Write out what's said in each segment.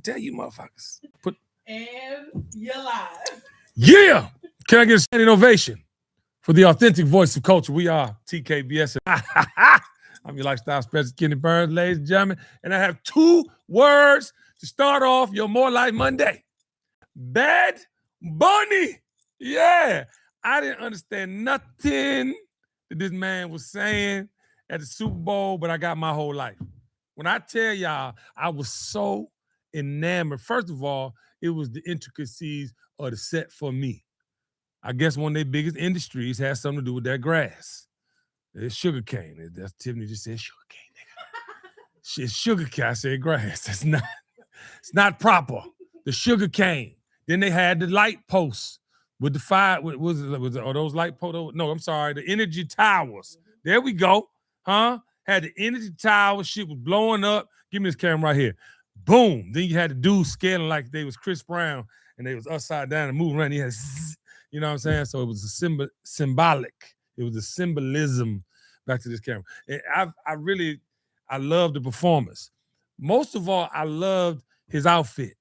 tell you motherfuckers. And you're live. Yeah. Can I get a standing ovation for the authentic voice of culture? We are Tkbs. I'm your lifestyle specialist, Kenny Burns, ladies and gentlemen. And I have 2 words to start off your More Life Monday. Bad Bunny. Yeah. I didn't understand nothing that this man was saying at the Super Bowl, but I got my whole life. When I tell y'all, I was so enamored. First of all, it was the intricacies of the set for me. I guess one of their biggest industries has something to do with that grass. It's sugar cane. That's Tiffany just said sugar cane, nigga. It's sugar cane. I said grass. It's not proper. The sugar cane. Then they had the light posts with the fire. Was those light posts? No, I'm sorry. The energy towers. There we go. Huh? Had the energy tower. Shit was blowing up. Give me this camera right here. Boom. Then you had the dudes scaling like they was Chris Brown and they was upside down and moving around. He had, you know what I'm saying? So it was a symbolic. It was a symbolism. Back to this camera. And I love the performance. Most of all, I loved his outfit.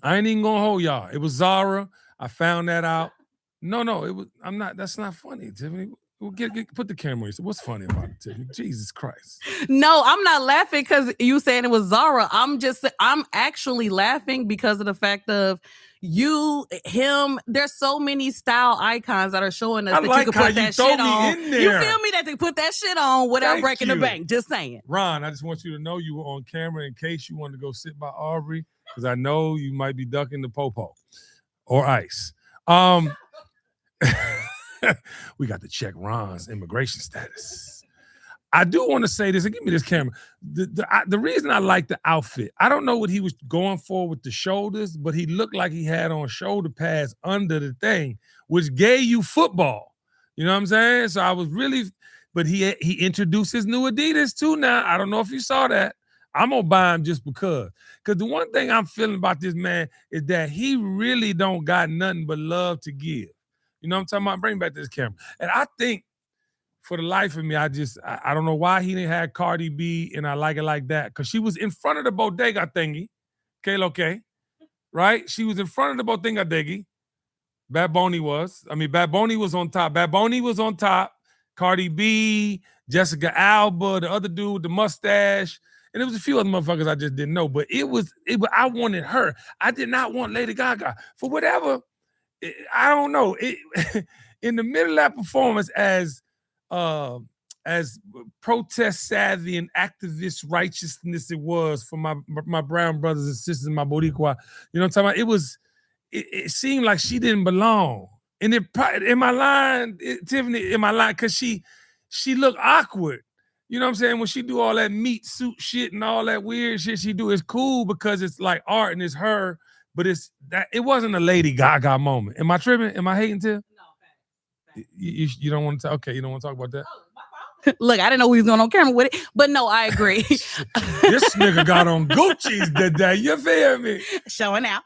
I ain't even gonna hold y'all. It was Zara. I found that out. No, it was. I'm not. That's not funny, Tiffany. Well, put the camera in. So what's funny about it, Tiffany? Jesus Christ. No, I'm not laughing because you saying it was Zara. I'm actually laughing because of the fact of him. There's so many style icons that are showing us that you can put that shit on. You feel me? That they put that shit on without breaking the bank. Just saying. Ron, I just want you to know you were on camera in case you wanted to go sit by Aubrey, because I know you might be ducking the popo or ice. We got to check Ron's immigration status. I do want to say this, and give me this camera. The reason I like the outfit, I don't know what he was going for with the shoulders, but he looked like he had on shoulder pads under the thing, which gave you football. You know what I'm saying? So I was really, but he introduced his new Adidas too now. I don't know if you saw that. I'm going to buy him just because. Because the one thing I'm feeling about this man is that he really don't got nothing but love to give. You know what I'm talking about? Bring back this camera. And I think for the life of me, I don't know why he didn't have Cardi B and I like it like that. Because she was in front of the bodega thingy. Okay, right? She was in front of the bodega thingy. Bad Bunny was. Bad Bunny was on top. Bad Bunny was on top. Cardi B, Jessica Alba, the other dude, the mustache. And there was a few other motherfuckers I just didn't know. But I wanted her. I did not want Lady Gaga. For whatever, I don't know. In the middle of that performance, as protest savvy and activist righteousness it was for my brown brothers and sisters, my Boricua, you know what I'm talking about? It seemed like she didn't belong. And in my line, Tiffany, because she looked awkward. You know what I'm saying? When she do all that meat suit shit and all that weird shit she do, it's cool because it's like art and it's her. But it wasn't a Lady Gaga moment. Am I tripping? Am I hating, Tim? No. You don't want to talk? Okay, you don't want to talk about that? Look, I didn't know he was going on camera with it, but no, I agree. This nigga got on Gucci's today. You feel me? Showing out.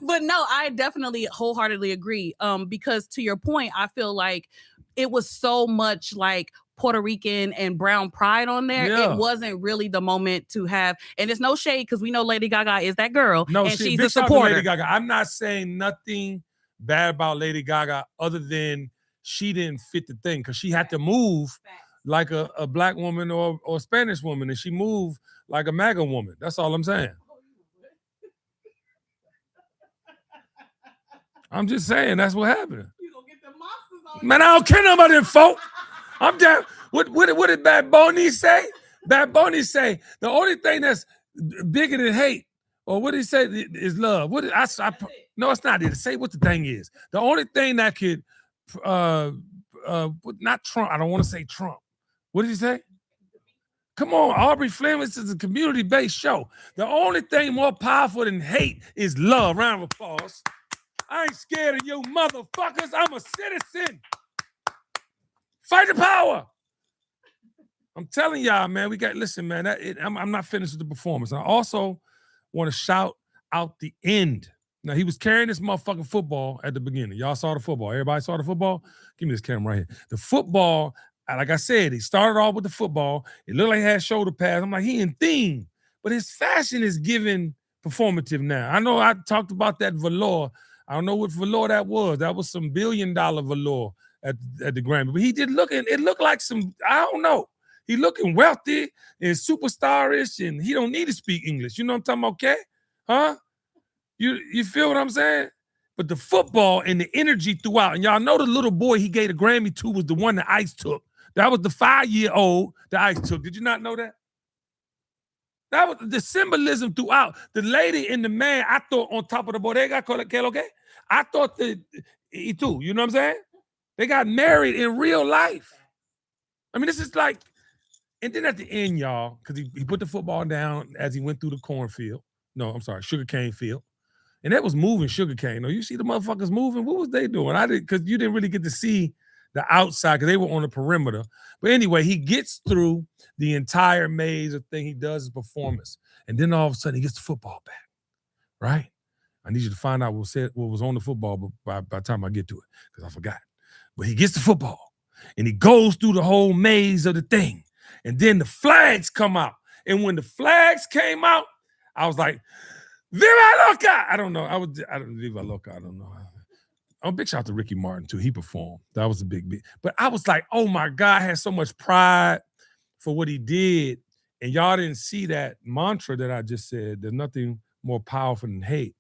But no, I definitely wholeheartedly agree. Because to your point, I feel like it was so much like Puerto Rican and brown pride on there. Yeah. It wasn't really the moment to have, and it's no shade because we know Lady Gaga is that girl. No, and she's a supporter. Lady Gaga. I'm not saying nothing bad about Lady Gaga other than she didn't fit the thing because she had to move like a black woman or a Spanish woman, and she moved like a MAGA woman. That's all I'm saying. I'm just saying that's what happened. You gonna get the monsters on man, I don't care nothing about them folk. I'm down. What did Bad Bunny say? Bad Bunny say the only thing that's bigger than hate, or what did he say is love. No, it's not it. Say what the thing is. The only thing that could not Trump. I don't want to say Trump. What did he say? Come on, Aubrey Flynn, this is a community-based show. The only thing more powerful than hate is love. Round of applause. I ain't scared of you motherfuckers. I'm a citizen. Fight the power. I'm telling y'all, man, listen, man, I'm not finished with the performance. I also want to shout out the end. Now, he was carrying this motherfucking football at the beginning. Y'all saw the football. Everybody saw the football? Give me this camera right here. The football, like I said, he started off with the football. It looked like he had shoulder pads. I'm like, he in theme. but his fashion is giving performative now. I know I talked about that velour. I don't know what velour that was. That was some $1 billion velour at the Grammy. But he did it looked like some, I don't know. He looking wealthy and superstarish, and he don't need to speak English. You know what I'm talking about, okay? Huh? You feel what I'm saying? But the football and the energy throughout, and y'all know the little boy he gave the Grammy to was the one that Ice took. That was the 5-year-old that Ice took. Did you not know that? That was the symbolism throughout. The lady and the man, I thought on top of the bodega, okay? I thought he too, you know what I'm saying? They got married in real life. I mean, this is like, and then at the end, y'all, because he put the football down as he went through the cornfield. No, I'm sorry, sugarcane field. And that was moving sugarcane. No, you see the motherfuckers moving? What was they doing? Because you didn't really get to see the outside because they were on the perimeter. But anyway, he gets through the entire maze of thing. He does his performance. And then all of a sudden he gets the football back, right? I need you to find out what was on the football by the time I get to it because I forgot. But he gets the football and he goes through the whole maze of the thing. And then the flags come out. And when the flags came out, I was like, Viva Loca! I don't know. I don't Viva Loca. I don't know. Oh, big shout out to Ricky Martin too. He performed. That was a big. But I was like, oh my God, I had so much pride for what he did. And y'all didn't see that mantra that I just said. There's nothing more powerful than hate,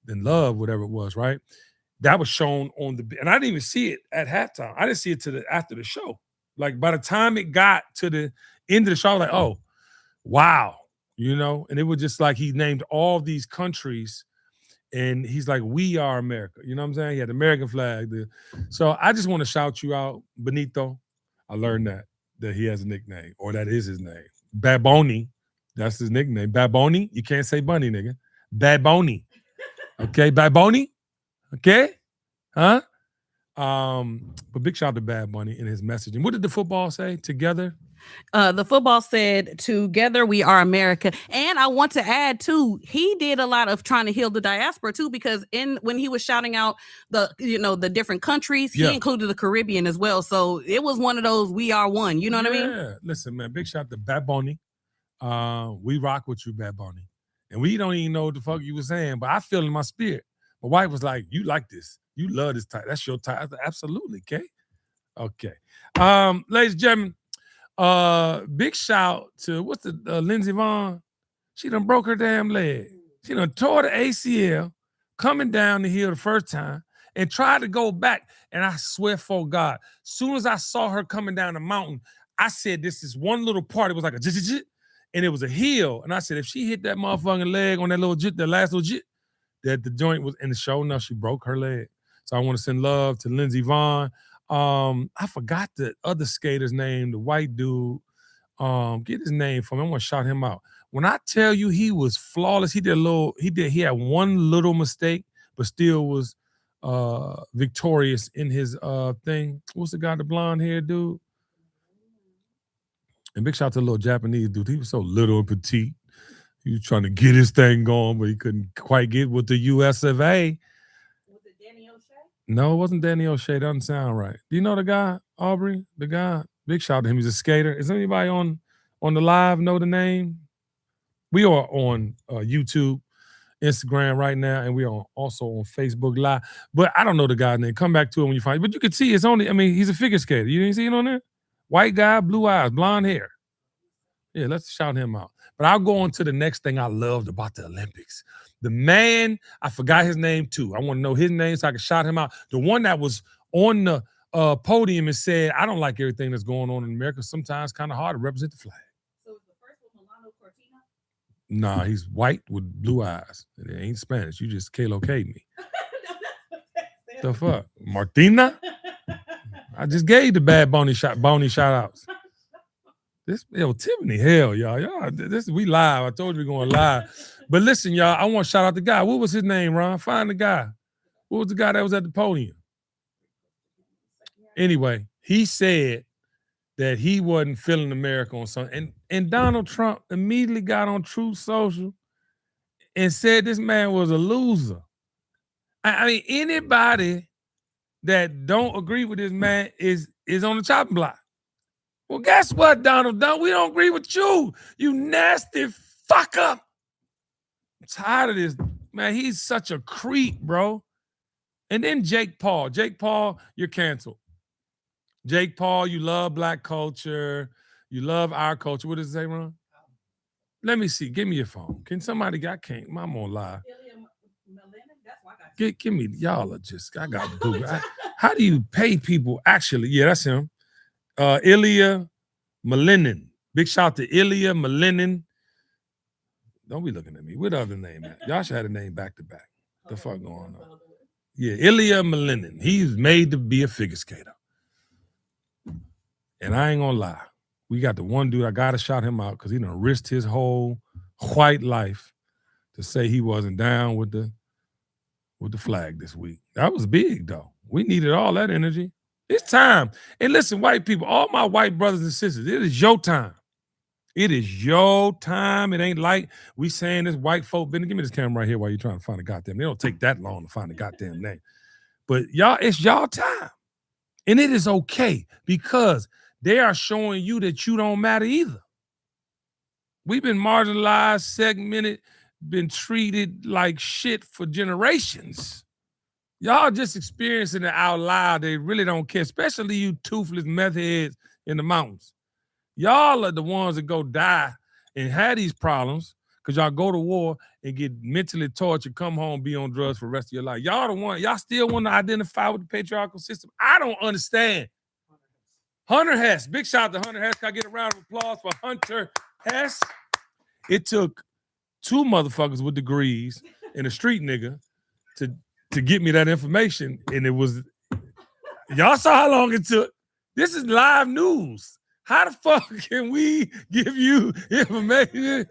than love, whatever it was, right? That was shown on and I didn't even see it at halftime. I didn't see it after the show. Like by the time it got to the end of the show, I was like, oh, wow. You know, and it was just like he named all these countries and he's like, we are America. You know what I'm saying? He had the American flag. So I just want to shout you out, Benito. I learned that he has a nickname, or that is his name. Baboni. That's his nickname. Baboni. You can't say bunny, nigga. Baboni. Okay, Baboni. Okay? Huh? But big shout out to Bad Bunny in his message. And what did the football say? Together? The football said, together we are America. And I want to add too, he did a lot of trying to heal the diaspora too, because when he was shouting out the different countries, he included the Caribbean as well. So it was one of those, we are one. You know what I mean? Yeah. Listen, man, big shout out to Bad Bunny. We rock with you, Bad Bunny. And we don't even know what the fuck you were saying, but I feel in my spirit. My wife was like, you like this. You love this type. That's your type. Absolutely, okay? Okay. Ladies and gentlemen, big shout to Lindsey Vonn. She done broke her damn leg. She done tore the ACL coming down the hill the first time and tried to go back. And I swear for God, soon as I saw her coming down the mountain, I said, this is one little part. It was like a jit, and it was a hill. And I said, if she hit that motherfucking leg on that little jit, that last little jit, that the joint was in the show. Now she broke her leg. So I want to send love to Lindsey Vonn. I forgot the other skater's name, the white dude. Get his name for me. I want to shout him out. When I tell you he was flawless, he had one little mistake, but still was victorious in his thing. What's the guy, the blonde hair dude? And big shout out to the little Japanese dude. He was so little and petite. He was trying to get his thing going, but he couldn't quite get with the US of A. Was it Danny O'Shea? No, it wasn't Danny O'Shea. Doesn't sound right. Do you know the guy, Aubrey? The guy? Big shout out to him. He's a skater. Is anybody on the live know the name? We are on YouTube, Instagram right now, and we are also on Facebook Live. But I don't know the guy's name. Come back to it when you find it. But you can see he's a figure skater. You didn't see it on there? White guy, blue eyes, blonde hair. Yeah, let's shout him out. But I'll go on to the next thing I loved about the Olympics. The man, I forgot his name too. I want to know his name so I can shout him out. The one that was on the podium and said, I don't like everything that's going on in America. Sometimes kind of hard to represent the flag. So is the first one Milano Cortina? Nah, he's white with blue eyes. It ain't Spanish. You just K-located me. The fuck? Martina? I just gave the Bad Bunny shout outs. Tiffany, hell, y'all, we live. I told you we're going live. But listen, y'all, I want to shout out the guy. What was his name, Ron? Find the guy. What was the guy that was at the podium? Anyway, he said that he wasn't feeling America on something. And Donald Trump immediately got on Truth Social and said this man was a loser. I mean, anybody that don't agree with this man is on the chopping block. Well, guess what, Donald? We don't agree with you. You nasty fuck up. I'm tired of this. Man, he's such a creep, bro. And then Jake Paul. Jake Paul, you're canceled. Jake Paul, you love black culture. You love our culture. What does it say, Ron? Let me see. Give me your phone. Can somebody I can't. I'm on live. Give me, y'all are just, I got to Google. How do you pay people? Actually, yeah, that's him. Ilya Malinin. Big shout to Ilya Malinin. Don't be looking at me. What other name at? Y'all should have a name back to back. The fuck going on? Yeah, Ilya Malinin. He's made to be a figure skater. And I ain't gonna lie. We got the one dude, I gotta shout him out because he done risked his whole white life to say he wasn't down with the flag this week. That was big, though. We needed all that energy. It's time. And listen, white people, all my white brothers and sisters, it is your time. It is your time. It ain't like we saying this white folk. Give me this camera right here while you're trying to find a goddamn. They don't take that long to find a goddamn name. But y'all, it's y'all time. And it is okay because they are showing you that you don't matter either. We've been marginalized, segmented, been treated like shit for generations. Y'all just experiencing it out loud. They really don't care, especially you toothless meth heads in the mountains. Y'all are the ones that go die and have these problems because y'all go to war and get mentally tortured, come home, be on drugs for the rest of your life. Y'all the one, y'all still want to identify with the patriarchal system. I don't understand. Hunter Hess. Big shout out to Hunter Hess. Can I get a round of applause for Hunter Hess? It took 2 motherfuckers with degrees and a street nigga to get me that information. And it was, y'all saw how long it took. This is live news. How the fuck can we give you information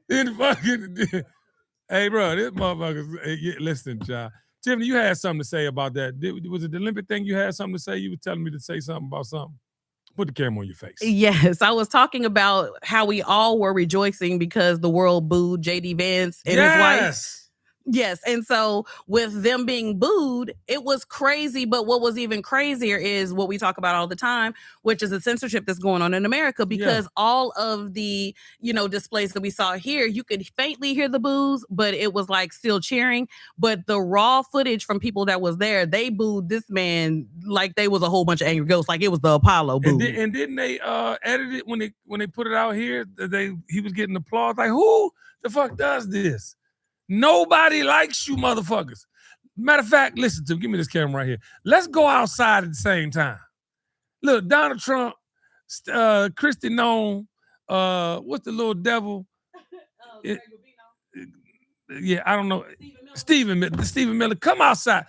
in fucking, hey, bro, this motherfucker, listen, child. Tiffany, you had something to say about that. Was it the Olympic thing you had something to say? You were telling me to say something about something. Put the camera on your face. Yes, I was talking about how we all were rejoicing because the world booed J.D. Vance and his wife. Yes, and so with them being booed, it was crazy. But what was even crazier is what we talk about all the time, which is the censorship that's going on in America. Because all of the displays that we saw here, you could faintly hear the boos, but it was like still cheering. But the raw footage from people that was there, they booed this man like they was a whole bunch of angry ghosts, like it was the Apollo boo. And didn't they edit it when they put it out here? He was getting applause. Like, who the fuck does this? Nobody likes you motherfuckers. Matter of fact, listen to me. Give me this camera right here. Let's go outside at the same time. Look, Donald Trump, Kristi Noem, what's the little devil? I don't know. Stephen Miller, come outside.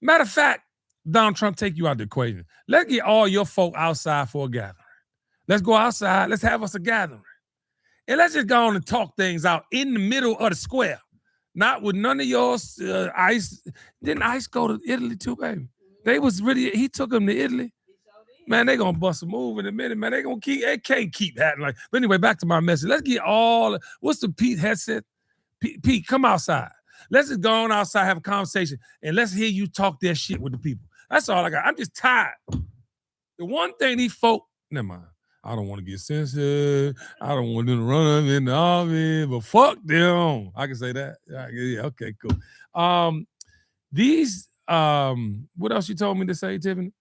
Matter of fact, Donald Trump, take you out the equation. Let's get all your folk outside for a gathering. Let's go outside. Let's have us a gathering. And let's just go on and talk things out in the middle of the square. Not with none of yours. ICE. Didn't ICE go to Italy too, baby? They was really, he took them to Italy. Man, they gonna bust a move in a minute, man. They can't keep happening like. But anyway, back to my message. Let's get what's the Pete headset? Pete, come outside. Let's just go on outside, have a conversation, and let's hear you talk that shit with the people. That's all I got. I'm just tired. The one thing these folk, never mind. I don't want to get censored. I don't want them to run them in the army, but fuck them. I can say that. Yeah, okay, cool. What else you told me to say, Tiffany?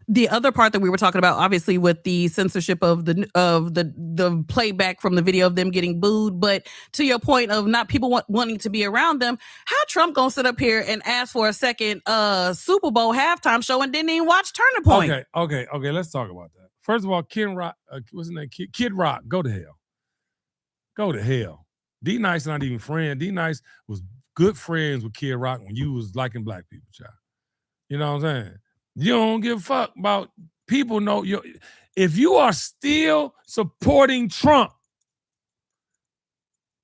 The other part that we were talking about, obviously, with the censorship of the playback from the video of them getting booed, but to your point of not people wanting to be around them, how Trump gonna sit up here and ask for a second Super Bowl halftime show and didn't even watch Turning Point? Okay. Let's talk about that. First of all, Kid Rock, what's his name? Kid Rock, go to hell. Go to hell. D Nice not even friend. D Nice was good friends with Kid Rock when you was liking black people, child. You know what I'm saying? You don't give a fuck about people know you. If you are still supporting Trump,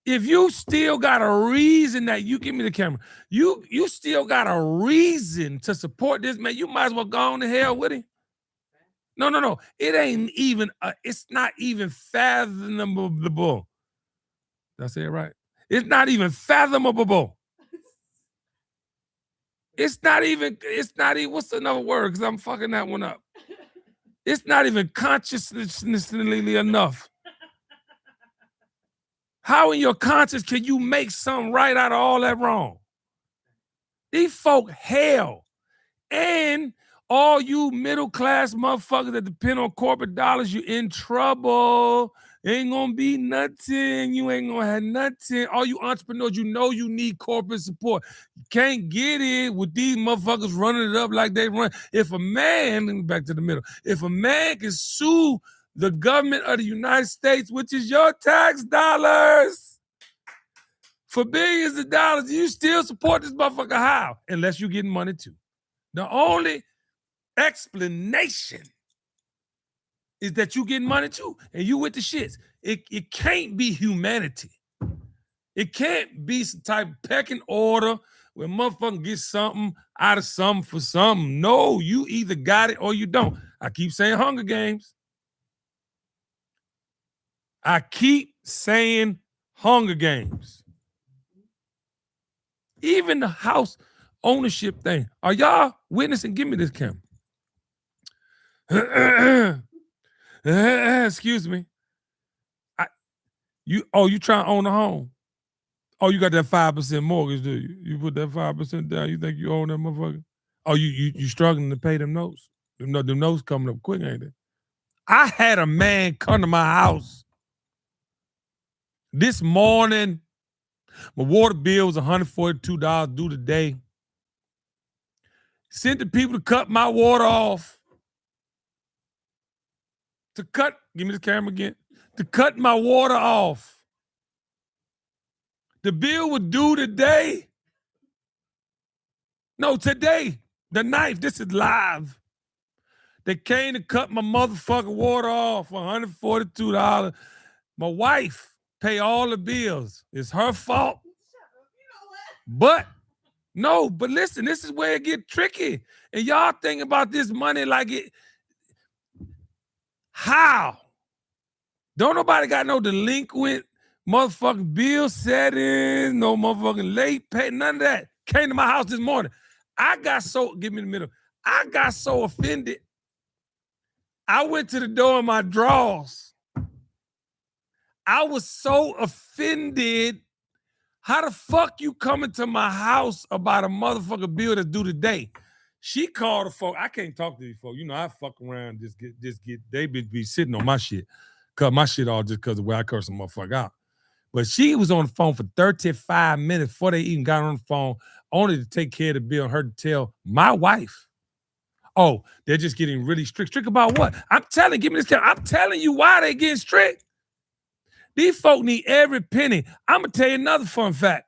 if you still got a reason that you give me the camera, you still got a reason to support this man, you might as well go on to hell with him. No. It ain't even, it's not even fathomable. Did I say it right? It's not even fathomable. It's not even, what's another word? Because I'm fucking that one up. It's not even consciously enough. How in your conscience can you make something right out of all that wrong? These folk hell. And all you middle-class motherfuckers that depend on corporate dollars, you in trouble. Ain't gonna be nothing. You ain't gonna have nothing. All you entrepreneurs, you know you need corporate support. You can't get it with these motherfuckers running it up like they run. If a man, back to the middle, if a man can sue the government of the United States, which is your tax dollars, for billions of dollars, you still support this motherfucker how? Unless you're getting money too. The only explanation is that you getting money too, and you with the shits. It can't be humanity. It can't be some type of pecking order where motherfucker get something out of something for something. No, you either got it or you don't. I keep saying Hunger Games. I keep saying Hunger Games. Even the house ownership thing. Are y'all witnessing? Give me this camera. Excuse me. You trying to own a home? Oh, you got that 5% mortgage, do you? You put that 5% down. You think you own that motherfucker? Oh, you struggling to pay them notes? Them notes coming up quick, ain't they? I had a man come to my house this morning. My water bill was $142 due today. Sent the people to cut my water off. Give me the camera again. To cut my water off. The bill was due today. No, today. The 9th. This is live. They came to cut my motherfucking water off for $142. My wife pay all the bills. It's her fault. But listen, this is where it get tricky. And y'all think about this money like it. How? Don't nobody got no delinquent motherfucking bill settings, no motherfucking late pay, none of that. Came to my house this morning. Give me the middle. I got so offended. I went to the door in my drawers. I was so offended. How the fuck you coming to my house about a motherfucker bill that's due today? She called the folk. I can't talk to these folks. You know, I fuck around, they be sitting on my shit. Cut my shit off just because of the way I curse a motherfucker out. But she was on the phone for 35 minutes before they even got on the phone, only to take care of the bill and her to tell my wife, oh, they're just getting really strict. Strict about what? Give me this camera. I'm telling you why they getting strict. These folk need every penny. I'm going to tell you another fun fact.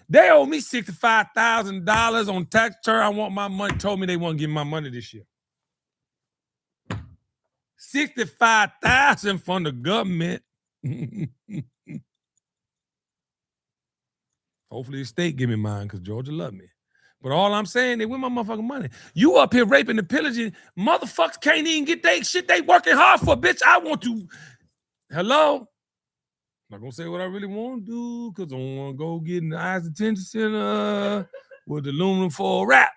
They owe me $65,000 on tax return. I want my money. Told me they won't give me my money this year. $65,000 from the government. Hopefully the state give me mine because Georgia love me. But all I'm saying, they win my motherfucking money. You up here raping and pillaging. Motherfuckers can't even get their shit they working hard for, bitch. I want to. Hello? I'm not going to say what I really want to do because I want to go get in the Eyes Detention Center with the aluminum foil wrap.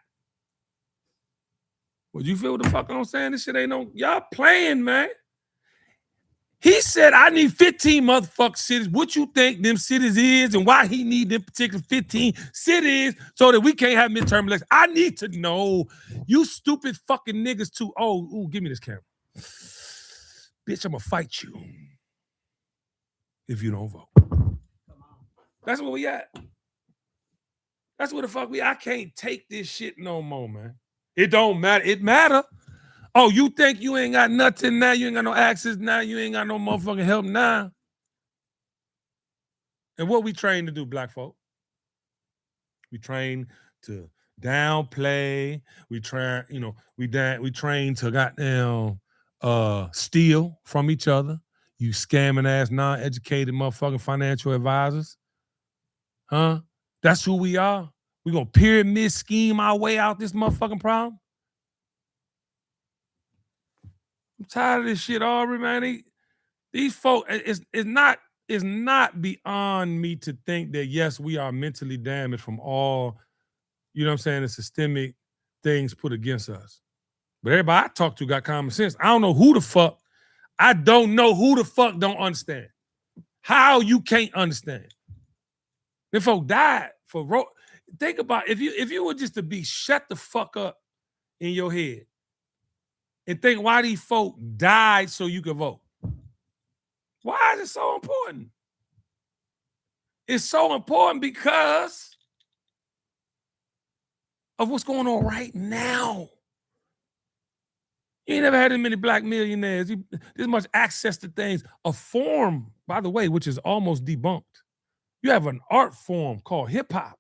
But you feel what the fuck I'm saying? This shit ain't no, y'all playing, man. He said, I need 15 motherfucking cities. What you think them cities is and why he need them particular 15 cities so that we can't have midterm elections. I need to know. You stupid fucking niggas too. Oh, give me this camera. Bitch, I'm gonna fight you if you don't vote. That's where we at. That's where the fuck we at. I can't take this shit no more, man. It don't matter. It matter. Oh, you think you ain't got nothing now? You ain't got no access now? You ain't got no motherfucking help now? And what we train to do, black folk? We train to downplay. We train, we train to goddamn steal from each other. You scamming ass, non-educated motherfucking financial advisors. Huh? That's who we are. We gonna pyramid scheme our way out this motherfucking problem. I'm tired of this shit already, man. These folks, it's not beyond me to think that, yes, we are mentally damaged from all, the systemic things put against us. But everybody I talk to got common sense. I don't know who the fuck don't understand How you can't understand? Them folk died for think about if you were just to be shut the fuck up in your head and think why these folk died so you could vote. Why is it so important? It's so important because of what's going on right now. You ain't never had as many black millionaires. This much access to things. A form, by the way, which is almost debunked. You have an art form called hip hop,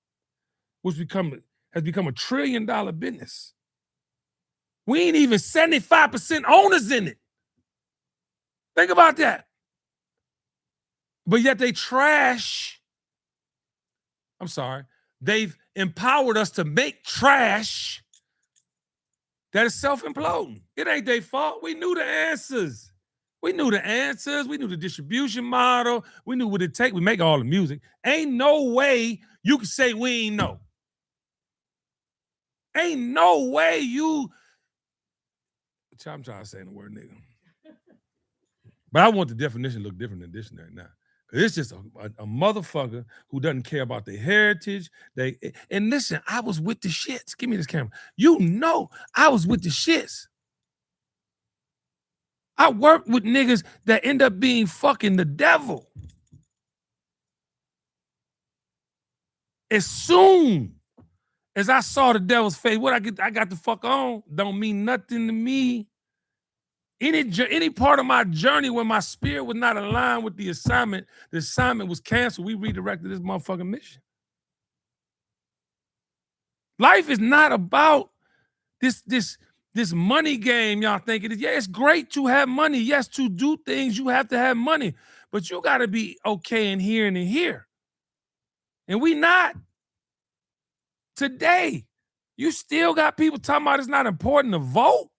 which has become $1 trillion business. We ain't even 75% owners in it. Think about that. But yet they trash. I'm sorry. They've empowered us to make trash that is self-imploding. It ain't their fault. We knew the answers. We knew the distribution model. We knew what it take. We make all the music. Ain't no way you can say we ain't know. Ain't no way you. I'm trying to say the word nigga. But I want the definition to look different than dictionary now. Because it's just a motherfucker who doesn't care about their heritage. And listen, I was with the shits. Give me this camera. You know I was with the shits. I worked with niggas that end up being fucking the devil. As soon as I saw the devil's face, what I got the fuck on don't mean nothing to me. Any part of my journey where my spirit was not aligned with the assignment was canceled. We redirected this motherfucking mission. Life is not about this money game y'all think it is. Yeah, it's great to have money. Yes, to do things, you have to have money. But you got to be okay in here and in here. And we not. Today, you still got people talking about it's not important to vote.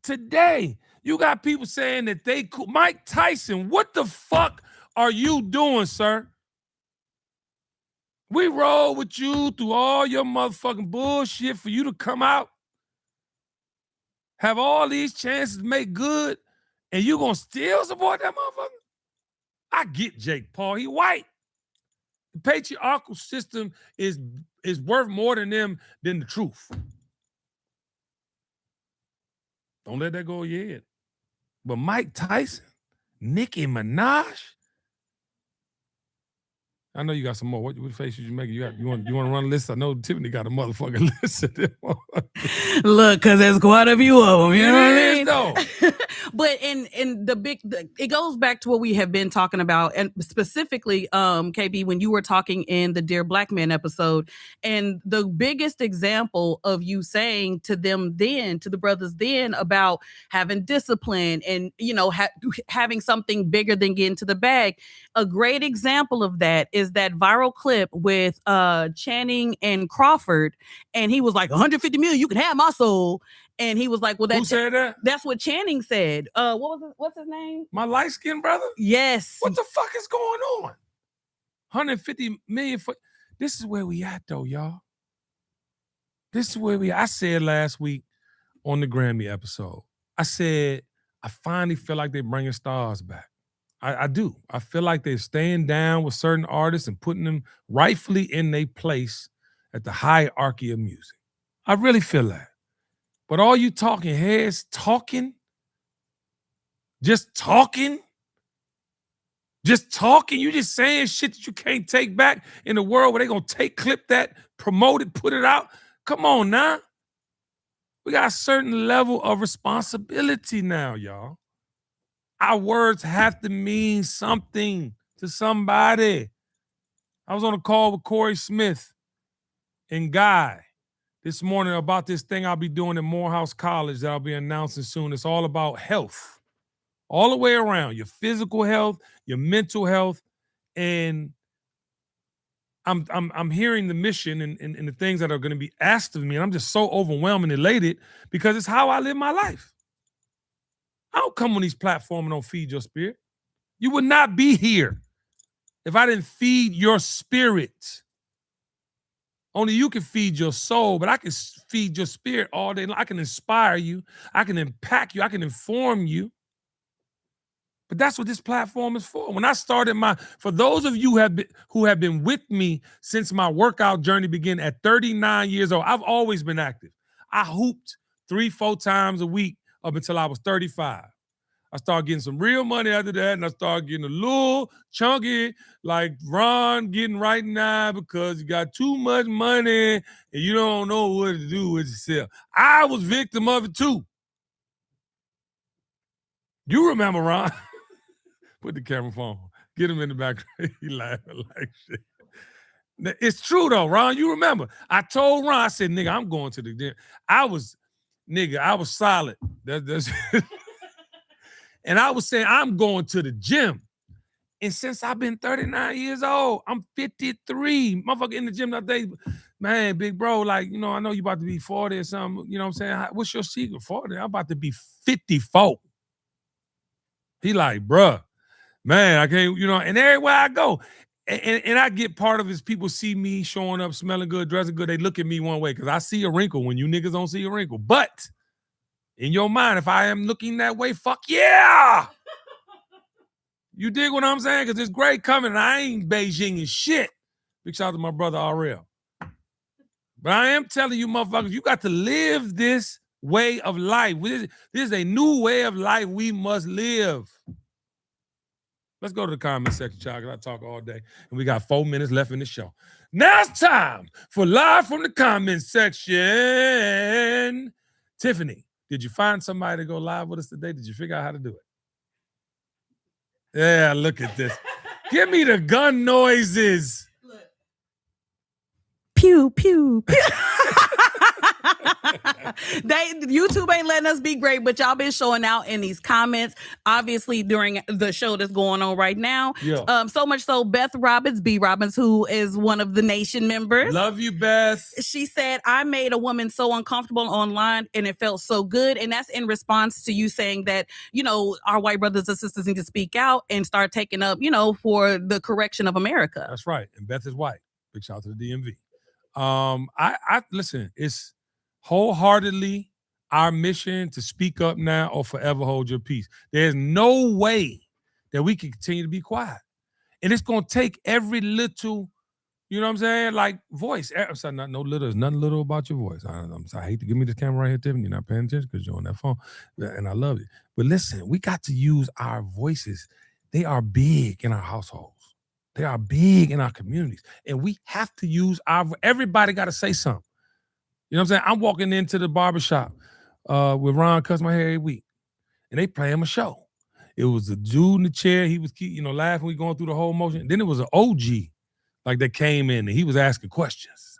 Today, you got people saying that they could. Mike Tyson, what the fuck are you doing, sir? We roll with you through all your motherfucking bullshit for you to come out, have all these chances to make good, and you gonna still support that motherfucker? I get Jake Paul. He white. The patriarchal system is worth more than the truth. Don't let that go your head. But Mike Tyson, Nicki Minaj. I know you got some more. What face should you make? You want to run a list? I know Tiffany got a motherfucking list of them. Look, because there's quite a few of them. You know what I mean? Though. But in it goes back to what we have been talking about, and specifically, KB, when you were talking in the Dear Black Men episode, and the biggest example of you saying to them then, to the brothers then, about having discipline and having something bigger than getting to the bag. A great example of that is that viral clip with Channing and Crawford, and he was like, 150 million, you can have my soul. And he was like, well, who said that? That's what Channing said. What's his name? My light-skinned brother? Yes. What the fuck is going on? 150 million for this is where we at though, y'all. This is where I said last week on the Grammy episode. I said, I finally feel like they're bringing stars back. I do. I feel like they're staying down with certain artists and putting them rightfully in their place at the hierarchy of music. I really feel that. But all you talking heads talking, just talking, you just saying shit that you can't take back in a world where they're going to clip that, promote it, put it out. Come on now. We got a certain level of responsibility now, y'all. Our words have to mean something to somebody. I was on a call with Corey Smith and Guy this morning about this thing I'll be doing at Morehouse College that I'll be announcing soon. It's all about health, all the way around, your physical health, your mental health, and I'm hearing the mission and the things that are going to be asked of me, and I'm just so overwhelmed and elated because it's how I live my life. I don't come on these platforms and don't feed your spirit. You would not be here if I didn't feed your spirit. Only you can feed your soul, but I can feed your spirit all day. I can inspire you. I can impact you. I can inform you. But that's what this platform is for. When I started for those of you who have been with me since my workout journey began at 39 years old, I've always been active. I hooped 3-4 times a week up until I was 35. I started getting some real money after that, and I started getting a little chunky, like Ron getting right now because you got too much money and you don't know what to do with yourself. I was victim of it too. You remember, Ron? Put the camera phone. Get him in the background. He laughing like shit. It's true though, Ron. You remember? I told Ron, I said, nigga, I'm going to the gym. I was solid. That's and I was saying, I'm going to the gym. And since I've been 39 years old, I'm 53. Motherfucker in the gym the other day, man, big bro, like, you know, I know you about to be 40 or something. You know what I'm saying? What's your secret? 40? I'm about to be 54. He like, bruh, man, I can't, you know, and everywhere I go, and I get part of his people see me showing up, smelling good, dressing good. They look at me one way because I see a wrinkle when you niggas don't see a wrinkle. But in your mind, if I am looking that way, fuck yeah. You dig what I'm saying? Because it's great coming, and I ain't Beijing and shit. Big shout out to my brother, RL. But I am telling you, motherfuckers, you got to live this way of life. This is a new way of life we must live. Let's go to the comment section, child, because I talk all day, and we got 4 minutes left in the show. Now it's time for Live from the Comment section. Tiffany, did you find somebody to go live with us today? Did you figure out how to do it? Yeah, look at this. Give me the gun noises. Look. Pew, pew, pew. YouTube ain't letting us be great, but y'all been showing out in these comments, obviously during the show that's going on right now. Yeah. So much so, Beth Robbins, B. Robbins, who is one of the Nation members. Love you, Beth. She said, I made a woman so uncomfortable online and it felt so good. And that's in response to you saying that, you know, our white brothers and sisters need to speak out and start taking up, you know, for the correction of America. That's right. And Beth is white. Big shout out to the DMV. I listen, it's wholeheartedly our mission to speak up now or forever hold your peace. There's no way that we can continue to be quiet. And it's going to take every little, you know what I'm saying, like voice. I'm sorry, no little, there's nothing little about your voice. I'm sorry, I hate to give me this camera right here, Tiffany. You're not paying attention because you're on that phone. And I love it. But listen, we got to use our voices. They are big in our households. They are big in our communities. And we have to use everybody got to say something. You know what I'm saying? I'm walking into the barbershop with Ron cuts my hair every week. And they play him a show. It was a dude in the chair. He was, you know, laughing. We going through the whole motion. Then it was an OG, like that came in and he was asking questions.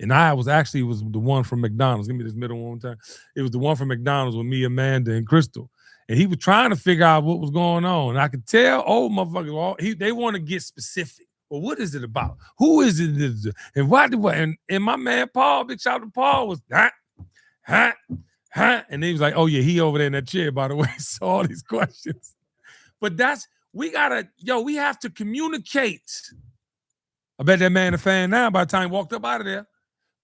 And I was the one from McDonald's. Give me this middle one time. It was the one from McDonald's with me, Amanda, and Crystal. And he was trying to figure out what was going on. And I could tell old motherfuckers, they want to get specific. Well, what is it about? Who is it? And why do I? And my man Paul, big shout out to Paul, was and he was like, oh yeah, he over there in that chair, by the way. So all these questions. But we have to communicate. I bet that man a fan now by the time he walked up out of there.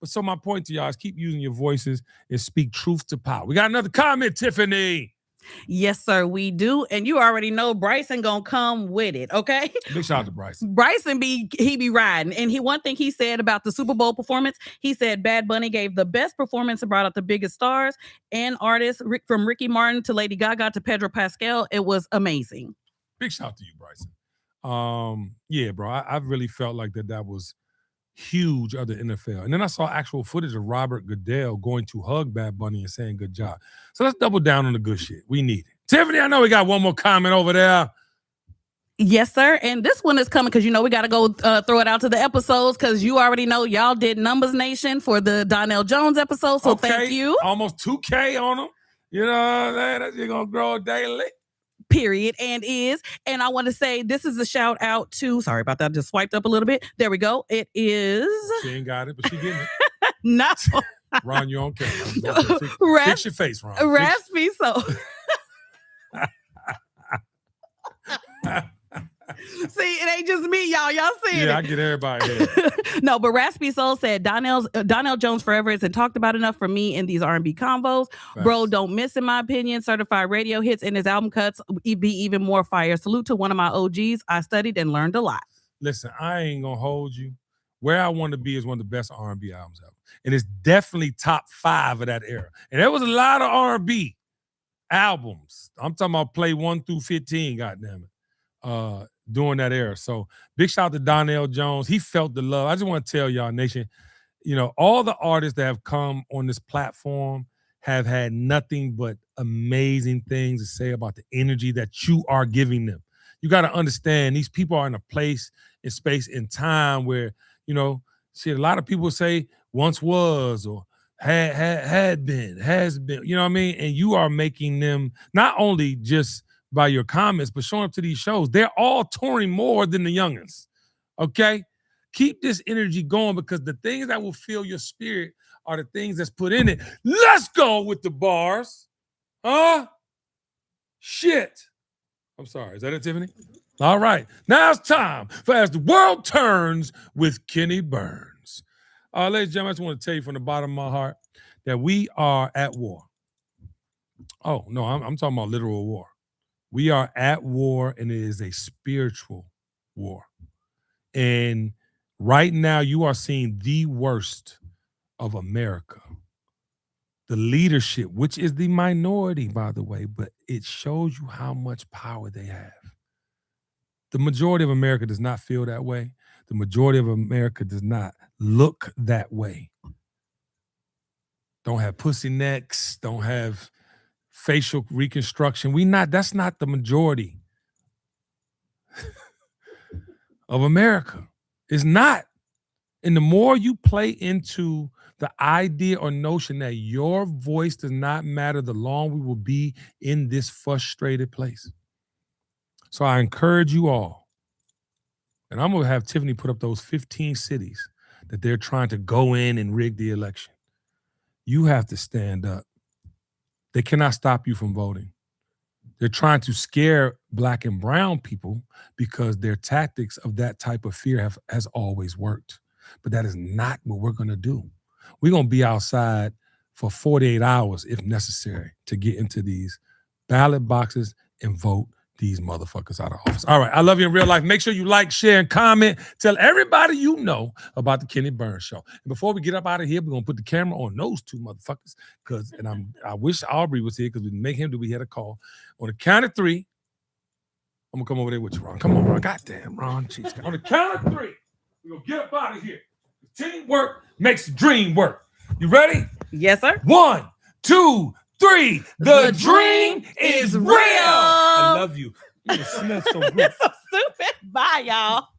But so my point to y'all is keep using your voices and speak truth to power. We got another comment, Tiffany. Yes, sir, we do. And you already know Bryson gonna come with it, okay? Big shout out to Bryson. Bryson he be riding. And one thing he said about the Super Bowl performance, he said Bad Bunny gave the best performance and brought out the biggest stars and artists, from Ricky Martin to Lady Gaga to Pedro Pascal. It was amazing. Big shout out to you, Bryson. Yeah, bro, I really felt like that was huge of the NFL. And then I saw actual footage of Robert Goodell going to hug Bad Bunny and saying good job. So let's double down on the good shit. We need it. Tiffany, I know we got one more comment over there. Yes, sir. And this one is coming because, you know, we got to go throw it out to the episodes because you already know y'all did Numbers Nation for the Donnell Jones episode. So thank you. Almost 2K on them. You know what I'm saying? That's going to grow daily. Period. And I want to say this is a shout out to, sorry about that, I just swiped up a little bit. There we go. It is. She ain't got it, but she getting it. No. Ron, you okay? Fix your face, Ron. Raspy so. See, it ain't just me, y'all. Y'all see it. Yeah, I get everybody here. No, but Raspy Soul said Donnell Jones forever isn't talked about enough for me in these R&B convos. Facts. Bro, don't miss, in my opinion. Certified radio hits in his album cuts be even more fire. Salute to one of my OGs. I studied and learned a lot. Listen, I ain't gonna hold you. Where I Want to Be is one of the best R&B albums ever, and it's definitely top 5 of that era. And there was a lot of R&B albums. I'm talking about play 1 through 15. Goddamn it. During that era. So big shout out to Donnell Jones. He felt the love. I just want to tell y'all, nation, all the artists that have come on this platform have had nothing but amazing things to say about the energy that you are giving them. You got to understand, these people are in a place, in space, in time where, a lot of people say once was or had been, has been, you know what I mean? And you are making them not only just by your comments, but showing up to these shows. They're all touring more than the youngins, okay? Keep this energy going, because the things that will fill your spirit are the things that's put in it. Let's go with the bars. Huh? Shit. I'm sorry. Is that it, Tiffany? All right. Now it's time for As the World Turns with Kenny Burns. Ladies and gentlemen, I just want to tell you from the bottom of my heart that we are at war. Oh, no, I'm talking about literal war. We are at war, and it is a spiritual war. And right now, you are seeing the worst of America. The leadership, which is the minority, by the way, but it shows you how much power they have. The majority of America does not feel that way. The majority of America does not look that way. Don't have pussy necks, don't have facial reconstruction. That's not the majority of America. It's not. And the more you play into the idea or notion that your voice does not matter, the longer we will be in this frustrated place. So I encourage you all, and I'm going to have Tiffany put up those 15 cities that they're trying to go in and rig the election. You have to stand up. They cannot stop you from voting. They're trying to scare Black and brown people because their tactics of that type of fear has always worked. But that is not what we're going to do. We're going to be outside for 48 hours if necessary to get into these ballot boxes and vote these motherfuckers out of office. All right. I love you in real life. Make sure you like, share, and comment. Tell everybody you know about the Kenny Burns Show. And before we get up out of here, we're going to put the camera on those two motherfuckers. I wish Aubrey was here, because we make him do. We had a call. On the count of 3, I'm going to come over there with you, Ron. Come on, Ron. Goddamn, Ron. Jeez. On the count of 3, we're going to get up out of here. Teamwork makes the dream work. You ready? Yes, sir. 1, 2, 3. The dream is real. I love you. You smell so good. So stupid. Bye, y'all.